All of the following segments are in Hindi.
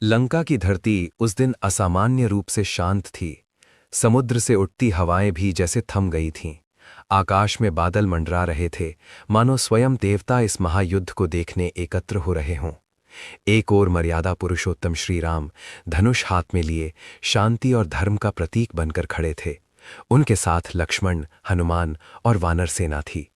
लंका की धरती उस दिन असामान्य रूप से शांत थी। समुद्र से उठती हवाएं भी जैसे थम गई थीं। आकाश में बादल मंडरा रहे थे, मानो स्वयं देवता इस महायुद्ध को देखने एकत्र हो रहे हों। एक ओर मर्यादा पुरुषोत्तम श्री राम धनुष हाथ में लिए शांति और धर्म का प्रतीक बनकर खड़े थे। उनके साथ लक्ष्मण, हनुमान और वानर सेना थी।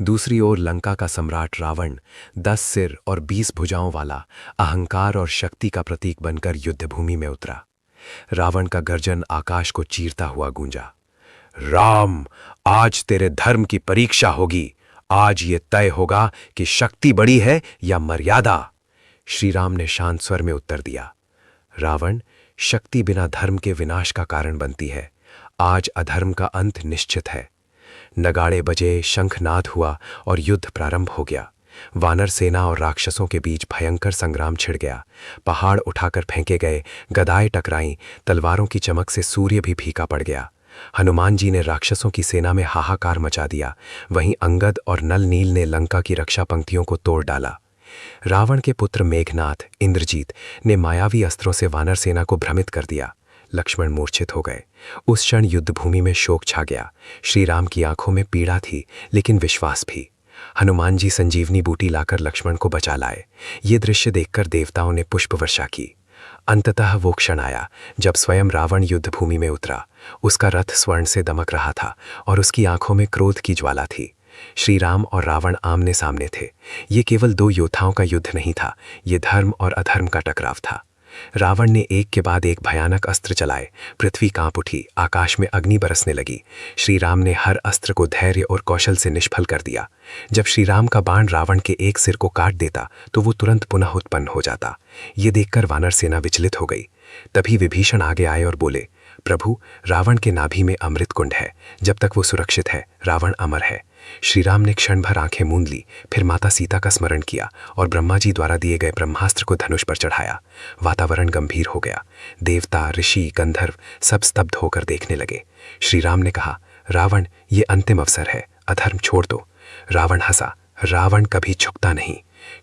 दूसरी ओर लंका का सम्राट रावण 10 सिर और 20 भुजाओं वाला अहंकार और शक्ति का प्रतीक बनकर युद्धभूमि में उतरा। रावण का गर्जन आकाश को चीरता हुआ गूंजा। राम, आज तेरे धर्म की परीक्षा होगी। आज ये तय होगा कि शक्ति बड़ी है या मर्यादा। श्री राम ने शांत स्वर में उत्तर दिया। रावण, शक्ति बिना धर्म के विनाश का कारण बनती है। आज अधर्म का अंत निश्चित है। नगाड़े बजे, शंखनाद हुआ और युद्ध प्रारंभ हो गया। वानर सेना और राक्षसों के बीच भयंकर संग्राम छिड़ गया। पहाड़ उठाकर फेंके गए, गदाएं टकराईं, तलवारों की चमक से सूर्य भी फीका पड़ गया। हनुमान जी ने राक्षसों की सेना में हाहाकार मचा दिया। वहीं अंगद और नल नील ने लंका की रक्षा पंक्तियों को तोड़ डाला। रावण के पुत्र मेघनाथ, इंद्रजीत ने मायावी अस्त्रों से वानर सेना को भ्रमित कर दिया। लक्ष्मण मूर्छित हो गए। उस क्षण युद्धभूमि में शोक छा गया। श्री राम की आंखों में पीड़ा थी, लेकिन विश्वास भी। हनुमान जी संजीवनी बूटी लाकर लक्ष्मण को बचा लाए। ये दृश्य देखकर देवताओं ने पुष्प वर्षा की। अंततः वो क्षण आया जब स्वयं रावण युद्धभूमि में उतरा। उसका रथ स्वर्ण से दमक रहा था और उसकी आंखों में क्रोध की ज्वाला थी। श्री राम और रावण आमने सामने थे। ये केवल दो योद्धाओं का युद्ध नहीं था, ये धर्म और अधर्म का टकराव था। रावण ने एक के बाद एक भयानक अस्त्र चलाए। पृथ्वी कांप उठी, आकाश में अग्नि बरसने लगी। श्री राम ने हर अस्त्र को धैर्य और कौशल से निष्फल कर दिया। जब श्री राम का बाण रावण के एक सिर को काट देता तो वो तुरंत पुनः उत्पन्न हो जाता। ये देखकर वानर सेना विचलित हो गई। तभी विभीषण आगे आए और बोले, प्रभु, रावण के नाभि में अमृत कुंड है। जब तक वो सुरक्षित है, रावण अमर है। श्री राम ने क्षण भर आंखें मूंद ली, फिर माता सीता का स्मरण किया और ब्रह्मा जी द्वारा दिए गए ब्रह्मास्त्र को धनुष पर चढ़ाया। वातावरण गंभीर हो गया। देवता, ऋषि, गंधर्व सब स्तब्ध होकर देखने लगे। श्री राम ने कहा, रावण, ये अंतिम अवसर है, अधर्म छोड़ दो। रावण हंसा। रावण कभी झुकता नहीं।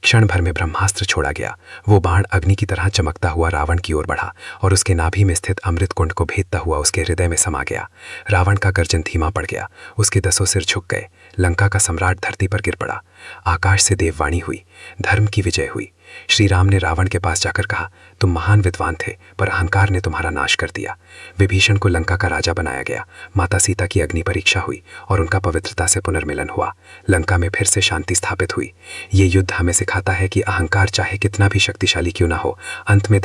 क्षण भर में ब्रह्मास्त्र छोड़ा गया। वो बाण अग्नि की तरह चमकता हुआ रावण की ओर बढ़ा और उसके नाभि में स्थित अमृत कुंड को भेदता हुआ उसके हृदय में समा गया। रावण का गर्जन धीमा पड़ गया। उसके 10 सिर झुक गए। लंका का सम्राट धरती पर गिर पड़ा। आकाश से देववाणी हुई, धर्म की विजय हुई। श्री राम ने रावण के पास जाकर कहा, तुम महान विद्वान थे, पर अहंकार ने तुम्हारा नाश कर दिया। विभीषण को लंका का राजा बनाया गया। माता सीता की अग्नि परीक्षा हुई और उनका पवित्रता से पुनर्मिलन हुआ। लंका में फिर से शांति स्थापित हुई। ये युद्ध हमें सिखाता है कि अहंकार चाहे कितना भी शक्तिशाली क्यों ना हो, अंत में